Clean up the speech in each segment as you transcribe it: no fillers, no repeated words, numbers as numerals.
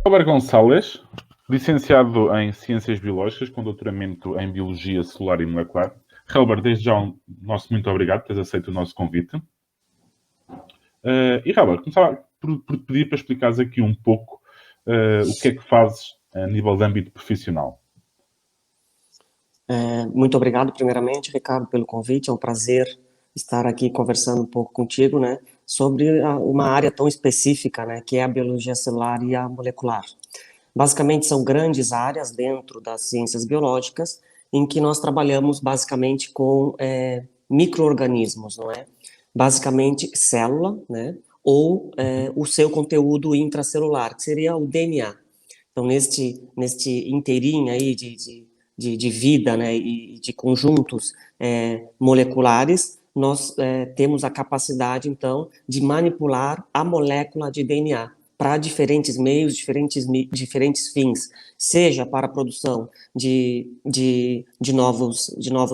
Robert Gonçalves, licenciado em Ciências Biológicas, com doutoramento em Biologia Celular e Molecular. Robert, desde já nosso muito obrigado por teres aceito o nosso convite. E Robert, começava por te pedir para explicares aqui um pouco o que é que fazes a nível de âmbito profissional. Muito obrigado, primeiramente, Ricardo, pelo convite. É um prazer estar aqui conversando um pouco contigo, né, sobre uma área tão específica, né, que é a biologia celular e a molecular. Basicamente, são grandes áreas dentro das ciências biológicas em que nós trabalhamos basicamente com micro-organismos, não é? Basicamente, célula, né, ou o seu conteúdo intracelular, que seria o DNA. Então, neste inteirinho aí de vida, né, e de conjuntos moleculares, nós temos a capacidade, então, de manipular a molécula de DNA para diferentes meios, diferentes fins, seja para a produção de novos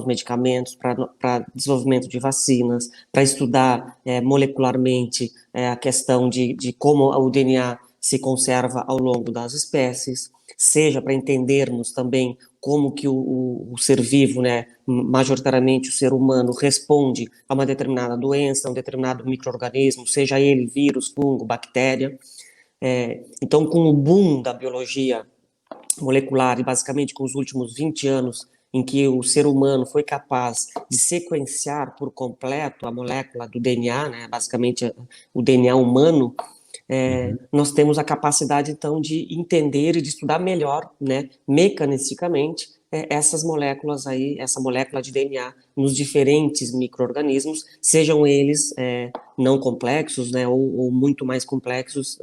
medicamentos, para desenvolvimento de vacinas, para estudar molecularmente a questão de como o DNA se conserva ao longo das espécies, seja para entendermos também como que o ser vivo, né, majoritariamente o ser humano, responde a uma determinada doença, a um determinado micro-organismo, seja ele vírus, fungo, bactéria. Então, com o boom da biologia molecular e basicamente com os últimos 20 anos em que o ser humano foi capaz de sequenciar por completo a molécula do DNA, né, basicamente o DNA humano, nós temos a capacidade, então, de entender e de estudar melhor, né, mecanisticamente, essas moléculas aí, essa molécula de DNA nos diferentes micro-organismos, sejam eles não complexos, né, ou muito mais complexos,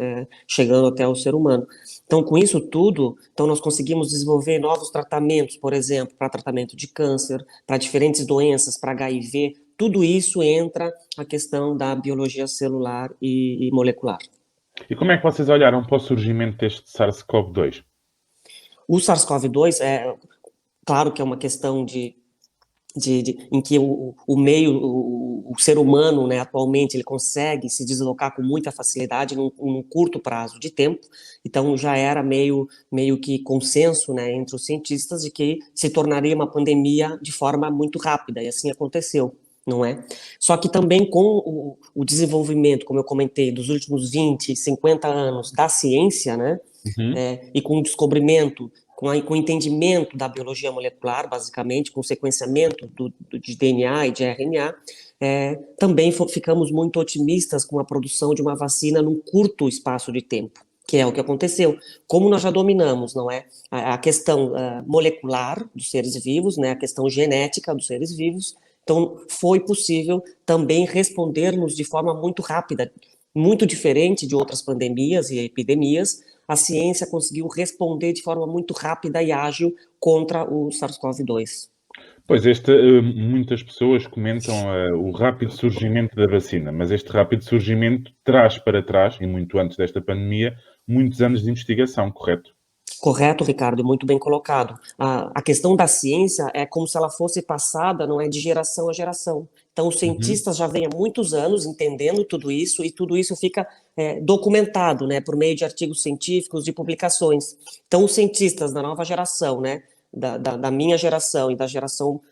chegando até o ser humano. Então, com isso tudo, então nós conseguimos desenvolver novos tratamentos, por exemplo, para tratamento de câncer, para diferentes doenças, para HIV, tudo isso entra a questão da biologia celular e molecular. E como é que vocês olharam para o surgimento deste SARS-CoV-2? O SARS-CoV-2 claro que é uma questão em que o meio, o ser humano, né, atualmente, ele consegue se deslocar com muita facilidade num curto prazo de tempo, então já era meio que consenso, né, entre os cientistas de que se tornaria uma pandemia de forma muito rápida, e assim aconteceu. Não é? Só que também com o desenvolvimento, como eu comentei, dos últimos 20, 50 anos da ciência, né, e com o descobrimento, com o entendimento da biologia molecular, basicamente, com o sequenciamento de DNA e de RNA, também ficamos muito otimistas com a produção de uma vacina num curto espaço de tempo, que é o que aconteceu. Como nós já dominamos, não é, a questão molecular dos seres vivos, né, a questão genética dos seres vivos, então foi possível também respondermos de forma muito rápida, muito diferente de outras pandemias e epidemias. A ciência conseguiu responder de forma muito rápida e ágil contra o SARS-CoV-2. Pois, muitas pessoas comentam o rápido surgimento da vacina, mas este rápido surgimento traz para trás, e muito antes desta pandemia, muitos anos de investigação, correto? Correto, Ricardo, muito bem colocado. A questão da ciência é como se ela fosse passada, não é, de geração a geração. Então, os cientistas já vêm há muitos anos entendendo tudo isso, e tudo isso fica documentado, né, por meio de artigos científicos, de publicações. Então, os cientistas da nova geração, né, da minha geração e da geração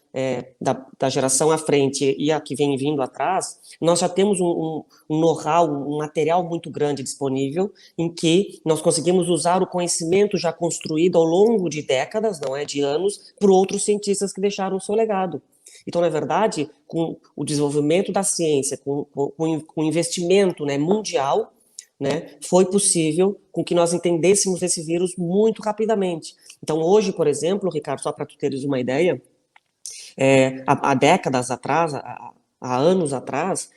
da geração à frente e a que vem vindo atrás, nós já temos um know-how, um material muito grande disponível, em que nós conseguimos usar o conhecimento já construído ao longo de décadas, não é, de anos, por outros cientistas que deixaram o seu legado. Então, na verdade, com o desenvolvimento da ciência, com o investimento, né, mundial, né, foi possível com que nós entendêssemos esse vírus muito rapidamente. Então, hoje, por exemplo, Ricardo, só para tu teres uma ideia, há décadas atrás, há anos atrás,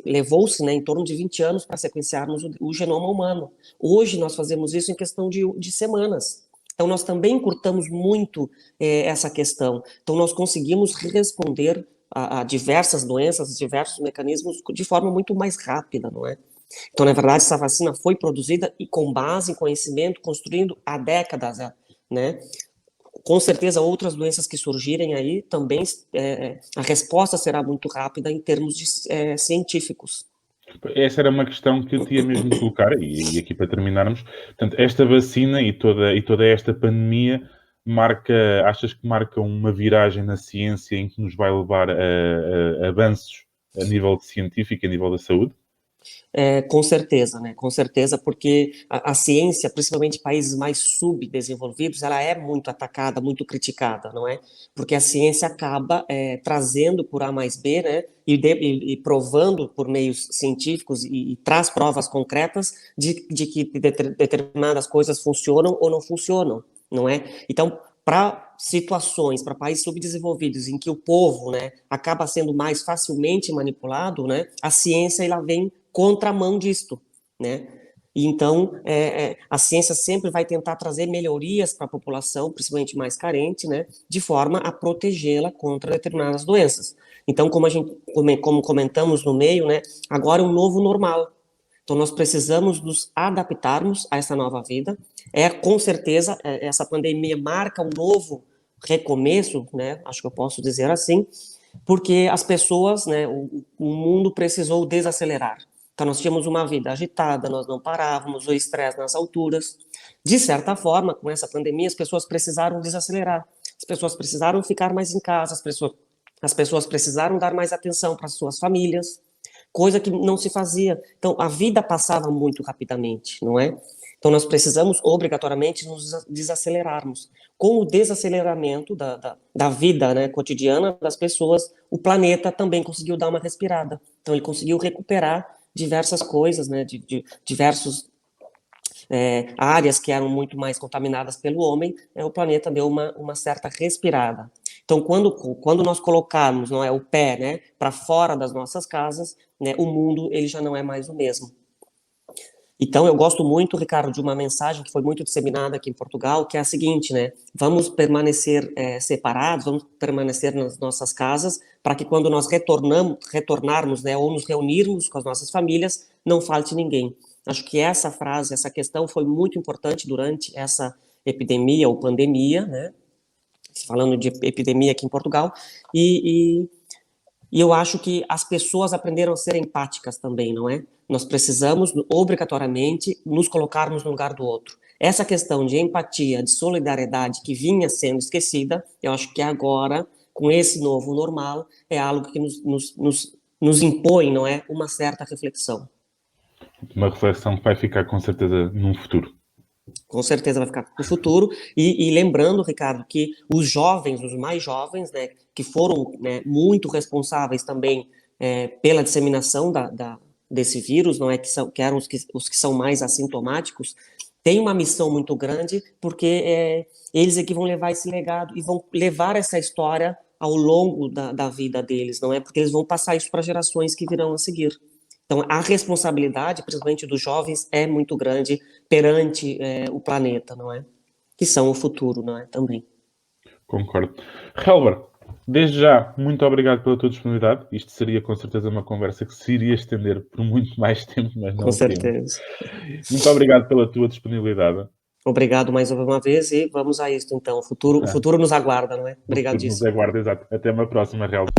levou-se, né, em torno de 20 anos para sequenciarmos o genoma humano. Hoje nós fazemos isso em questão de semanas. Então nós também encurtamos muito essa questão. Então nós conseguimos responder a diversas doenças, diversos mecanismos de forma muito mais rápida, não é? Então, na verdade, essa vacina foi produzida e com base em conhecimento construindo há décadas, né? Com certeza, outras doenças que surgirem aí também, a resposta será muito rápida em termos científicos. Essa era uma questão que eu te ia mesmo colocar, e aqui para terminarmos. Portanto, esta vacina e toda esta pandemia achas que marca uma viragem na ciência em que nos vai levar a avanços a nível científico, a nível da saúde? Com certeza, né? Com certeza, porque a ciência, principalmente países mais subdesenvolvidos, ela é muito atacada, muito criticada, não é? Porque a ciência acaba trazendo por A mais B, né? E provando por meios científicos e traz provas concretas de que determinadas coisas funcionam ou não funcionam, não é? Então, para situações, para países subdesenvolvidos em que o povo, né, acaba sendo mais facilmente manipulado, né, a ciência ela vem contramão disto, né? E então, a ciência sempre vai tentar trazer melhorias para a população, principalmente mais carente, né, de forma a protegê-la contra determinadas doenças. Então, como comentamos no meio, né, agora é um novo normal. Então, nós precisamos nos adaptarmos a essa nova vida. Com certeza, essa pandemia marca um novo recomeço, né, acho que eu posso dizer assim, porque as pessoas, né, o mundo precisou desacelerar. Então, nós tínhamos uma vida agitada, nós não parávamos, o estresse nas alturas. De certa forma, com essa pandemia, as pessoas precisaram desacelerar. As pessoas precisaram ficar mais em casa, as pessoas precisaram dar mais atenção para as suas famílias, coisa que não se fazia. Então, a vida passava muito rapidamente, não é? Então, nós precisamos, obrigatoriamente, nos desacelerarmos. Com o desaceleramento da vida, né, cotidiana das pessoas, o planeta também conseguiu dar uma respirada. Então, ele conseguiu recuperar diversas coisas, né, de diversos áreas que eram muito mais contaminadas pelo homem, o planeta deu uma certa respirada. Então, quando nós colocarmos, não é, o pé, né, para fora das nossas casas, né, o mundo ele já não é mais o mesmo. Então, eu gosto muito, Ricardo, de uma mensagem que foi muito disseminada aqui em Portugal, que é a seguinte, né? Vamos permanecer separados, vamos permanecer nas nossas casas, para que quando nós retornarmos, né, ou nos reunirmos com as nossas famílias, não falte ninguém. Acho que essa frase, essa questão foi muito importante durante essa epidemia ou pandemia, né? Falando de epidemia aqui em Portugal, e eu acho que as pessoas aprenderam a ser empáticas também, não é? Nós precisamos, obrigatoriamente, nos colocarmos no lugar do outro. Essa questão de empatia, de solidariedade que vinha sendo esquecida, eu acho que agora, com esse novo normal, é algo que nos impõe, não é? Uma certa reflexão. Uma reflexão que vai ficar com certeza num futuro. Com certeza vai ficar no futuro. E lembrando, Ricardo, que os jovens, os mais jovens, né, que foram, né, muito responsáveis também pela disseminação desse vírus, não é, que eram os que são mais assintomáticos, têm uma missão muito grande, porque eles é que vão levar esse legado e vão levar essa história ao longo da vida deles, não é? Porque eles vão passar isso para gerações que virão a seguir. Então, a responsabilidade, principalmente dos jovens, é muito grande perante o planeta, não é? Que são o futuro, não é? Também. Concordo. Helber, desde já, muito obrigado pela tua disponibilidade. Isto seria com certeza uma conversa que se iria estender por muito mais tempo, mas não Com o temos. certeza. Muito obrigado pela tua disponibilidade. Obrigado mais uma vez e vamos a isto, então. O futuro nos aguarda, não é? O futuro nos Obrigadíssimo. aguarda, exato. Até uma próxima, Helber.